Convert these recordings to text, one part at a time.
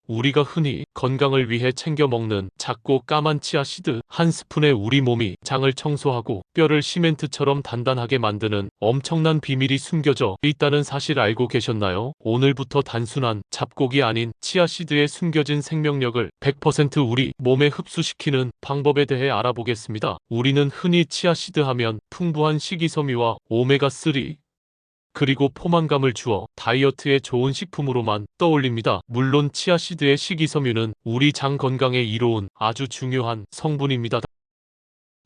우리가 흔히 건강을 위해 챙겨 먹는 작고 까만 치아씨드 한 스푼에 우리 몸이 장을 청소하고 뼈를 시멘트처럼 단단하게 만드는 엄청난 비밀이 숨겨져 있다는 사실 알고 계셨나요? 오늘부터 단순한 잡곡이 아닌 치아씨드의 숨겨진 생명력을 100% 우리 몸에 흡수시키는 방법에 대해 알아보겠습니다. 우리는 흔히 치아씨드 하면 풍부한 식이섬유와 오메가3 그리고 포만감을 주어 다이어트에 좋은 식품으로만 떠올립니다. 물론 치아씨드의 식이섬유는 우리 장 건강에 이로운 아주 중요한 성분입니다.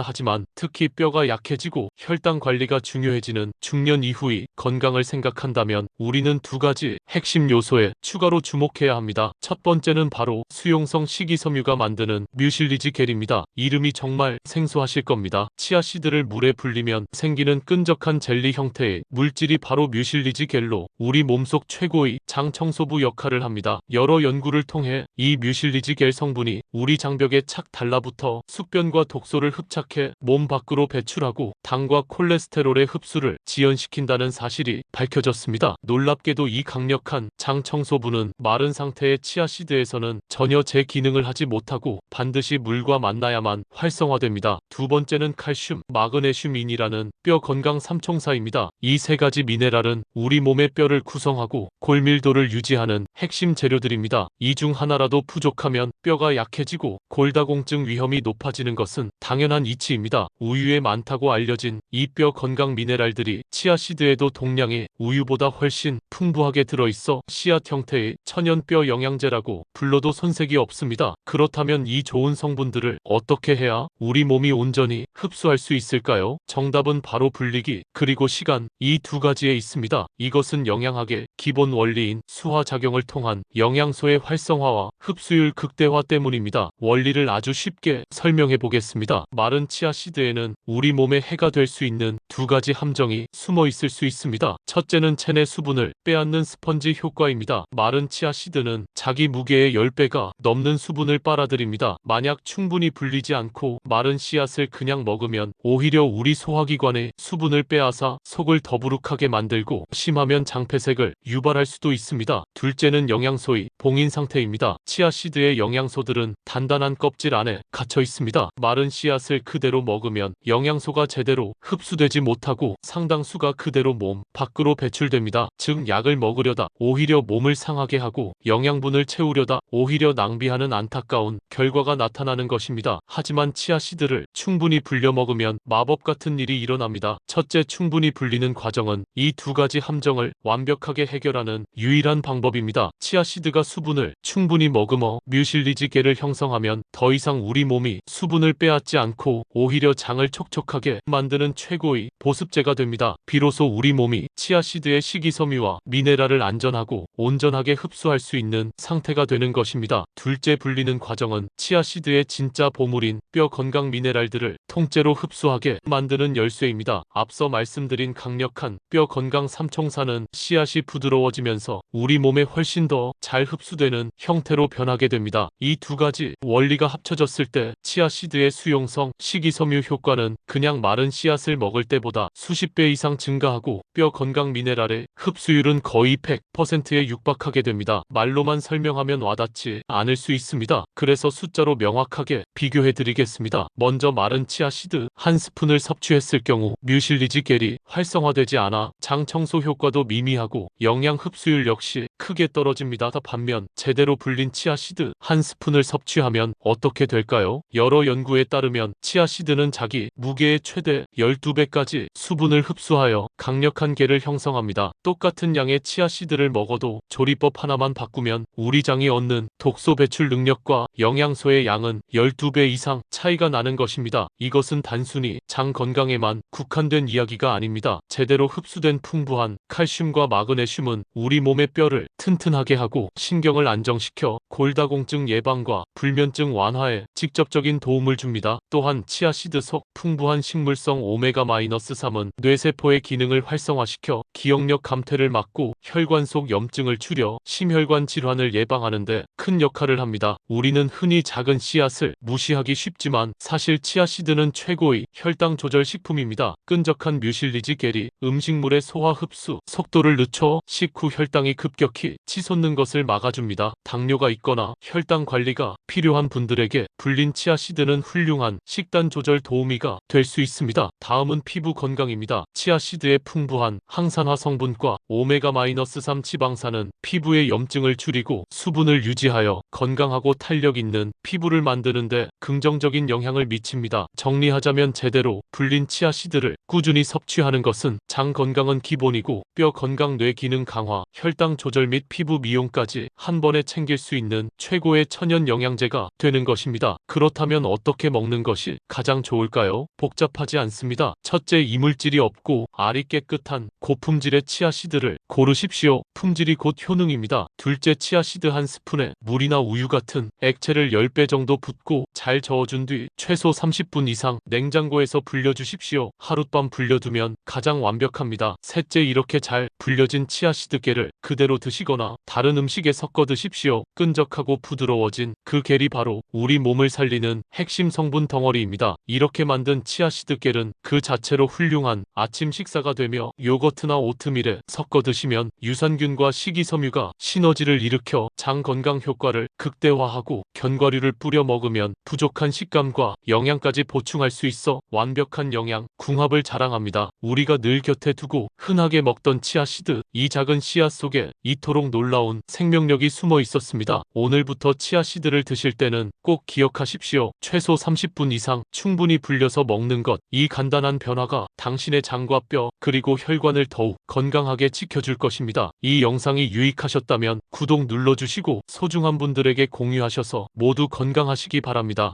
하지만 특히 뼈가 약해지고 혈당 관리가 중요해지는 중년 이후의 건강을 생각한다면 우리는 두 가지 핵심 요소에 추가로 주목해야 합니다. 첫 번째는 바로 수용성 식이섬유가 만드는 뮤실리지 겔입니다. 이름이 정말 생소하실 겁니다. 치아씨드를 물에 불리면 생기는 끈적한 젤리 형태의 물질이 바로 뮤실리지 겔로 우리 몸속 최고의 장 청소부 역할을 합니다. 여러 연구를 통해 이 뮤실리지 겔 성분이 우리 장벽에 착 달라붙어 숙변과 독소를 흡착해 몸 밖으로 배출하고 당과 콜레스테롤의 흡수를 지연시킨다는 사실이 밝혀졌습니다. 놀랍게도 이 강력한 장 청소부는 마른 상태의 치아씨드에서는 전혀 제 기능을 하지 못하고 반드시 물과 만나야만 활성화됩니다. 두 번째는 칼슘, 마그네슘인이라는 뼈 건강 삼총사입니다. 이 세 가지 미네랄은 우리 몸의 뼈를 구성하고 골밀도를 유지하는 핵심 재료들입니다. 이 중 하나라도 부족하면 뼈가 약해지고 골다공증 위험이 높아지는 것은 당연한 이치입니다. 우유에 많다고 알려진 이 뼈 건강 미네랄들이 치아씨드에도 동량의 우유보다 훨씬 풍부하게 들어있어 씨앗 형태의 천연 뼈 영양제라고 불러도 손색이 없습니다. 그렇다면 이 좋은 성분들을 어떻게 해야 우리 몸이 온전히 흡수할 수 있을까요? 정답은 바로 분리기 그리고 시간 이 두 가지에 있습니다. 이것은 영양학의 기본 원리인 수화작용을 통한 영양소의 활성화와 흡수율 극대화 때문입니다. 원리를 아주 쉽게 설명해 보겠습니다. 마른 치아씨드에는 우리 몸에 해가 될 수 있는 두 가지 함정이 숨어 있을 수 있습니다. 첫째는 체내 수분을 빼앗는 스펀지 효과입니다. 마른 치아씨드는 자기 무게의 10배가 넘는 수분을 빨아들입니다. 만약 충분히 불리지 않고 마른 씨앗을 그냥 먹으면 오히려 우리 소화기관의 수분을 빼앗아 속을 더부룩하게 만들고 심하면 장폐색을 유발할 수도 있습니다. 둘째는 영양소의 봉인 상태입니다. 치아씨드의 영양소들은 단단한 껍질 안에 갇혀 있습니다. 마른 씨앗을 그대로 먹으면 영양소가 제대로 흡수되지 못하고 상당수가 그대로 몸 밖으로 배출됩니다. 즉 약을 먹으려다 오히려 몸을 상하게 하고 영양분을 채우려다 오히려 낭비하는 안타까운 결과가 나타나는 것입니다. 하지만 치아씨드를 충분히 불려 먹으면 마법 같은 일이 일어납니다. 첫째, 충분히 불리는 과정은 이 두 가지 함정을 완벽하게 해결하는 유일한 방법입니다. 치아씨드가 수분을 충분히 머금어 뮤실리지겔을 형성하면 더 이상 우리 몸이 수분을 빼앗지 않고 오히려 장을 촉촉하게 만드는 최고의 보습제가 됩니다. 비로소 우리 몸이 치아씨드의 식이섬유와 미네랄을 안전하고 온전하게 흡수할 수 있는 상태가 되는 것입니다. 둘째, 불리는 과정은 치아씨드의 진짜 보물인 뼈 건강 미네랄들을 통째로 흡수하게 만드는 열쇠입니다. 앞서 말씀드린 강력한 뼈 건강 삼총사는 씨앗이 부드러워지면서 우리 몸에 훨씬 더 잘 흡수되는 형태로 변하게 됩니다. 이 두 가지 원리가 합쳐졌을 때 치아씨드의 수용성 식이섬유 효과는 그냥 마른 씨앗을 먹을 때보다 수십 배 이상 증가하고 뼈 건강 미네랄의 흡수율은 거의 100%에 육박하게 됩니다. 말로만 설명하면 와닿지 않을 수 있습니다. 그래서 숫자로 명확하게 비교해 드리겠습니다. 먼저 마른 치아씨드 한 스푼을 섭취했을 경우 뮤실리지겔이 활성화되지 않아 장 청소 효과도 미미하고 영양 흡수율 역시 크게 떨어집니다. 반면 제대로 불린 치아씨드 한 스푼을 섭취하면 어떻게 될까요? 여러 연구에 따르면 치아씨드는 자기 무게의 최대 12배까지 수분을 흡수하여 강력한 겔을 형성합니다. 똑같은 양의 치아씨드를 먹어도 조리법 하나만 바꾸면 우리 장이 얻는 독소 배출 능력과 영양소의 양은 12배 이상 차이가 나는 것입니다. 이것은 단순히 장 건강에만 국한된 이야기가 아닙니다. 제대로 흡수된 풍부한 칼슘과 마그네슘은 우리 몸의 뼈를 튼튼하게 하고 신경을 안정시켜 골다공증 예방과 불면증 완화에 직접적인 도움을 줍니다. 또한 치아씨드 속 풍부한 식물성 오메가-3은 뇌세포의 기능을 활성화시켜 기억력 감퇴를 막고 혈관 속 염증을 줄여 심혈관 질환을 예방하는 데 큰 역할을 합니다. 우리는 흔히 작은 씨앗을 무시하기 쉽지 싶지만 사실 치아씨드는 최고의 혈당 조절 식품입니다. 끈적한 뮤실리지 겔이 음식물의 소화 흡수 속도를 늦춰 식후 혈당이 급격히 치솟는 것을 막아줍니다. 당뇨가 있거나 혈당 관리가 필요한 분들에게 불린 치아씨드는 훌륭한 식단 조절 도우미가 될 수 있습니다. 다음은 피부 건강입니다. 치아씨드의 풍부한 항산화 성분과 오메가-3 지방산은 피부의 염증을 줄이고 수분을 유지하여 건강하고 탄력 있는 피부를 만드는데 긍정적인 영향을 미칩니다. 정리하자면 제대로 불린 치아씨드를 꾸준히 섭취하는 것은 장 건강은 기본이고 뼈 건강, 뇌 기능 강화, 혈당 조절 및 피부 미용까지 한 번에 챙길 수 있는 최고의 천연 영양제가 되는 것입니다. 그렇다면 어떻게 먹는 것이 가장 좋을까요? 복잡하지 않습니다. 첫째, 이물질이 없고 알이 깨끗한 고품질의 치아씨드를 고르십시오. 품질이 곧 효능입니다. 둘째, 치아씨드 한 스푼에 물이나 우유 같은 액체를 10배 정도 붓고 잘 저어준 뒤 최소 30분 이상 냉장고에서 불려주십시오. 하룻밤 불려두면 가장 완벽합니다. 셋째, 이렇게 잘 불려진 치아씨드 겔을 그대로 드시거나 다른 음식에 섞어 드십시오. 끈적하고 부드러워진 그 겔이 바로 우리 몸을 살리는 핵심 성분 덩어리입니다. 이렇게 만든 치아씨드 겔은 그 자체로 훌륭한 아침 식사가 되며 요거트나 오트밀에 섞어 드시면 유산균과 식이섬유가 시너지를 일으켜 장 건강 효과를 극대화하고 견과류를 뿌려 먹으면 부족한 식감과 영양까지 보충할 수 있어 완벽한 영양 궁합을 자랑합니다. 우리가 늘 곁에 두고 흔하게 먹던 치아씨드, 이 작은 씨앗 속에 이토록 놀라운 생명력이 숨어 있었습니다. 오늘부터 치아씨드를 드실 때는 꼭 기억하십시오. 최소 30분 이상 충분히 불려서 먹는 것. 이 간단한 변화가 당신의 장과 뼈 그리고 혈관을 더욱 건강하게 지켜줄 것입니다. 이 영상이 유익하셨다면 구독 눌러주시고 소중한 분들에게 공유하셔서 모두 건강하시기 바랍니다.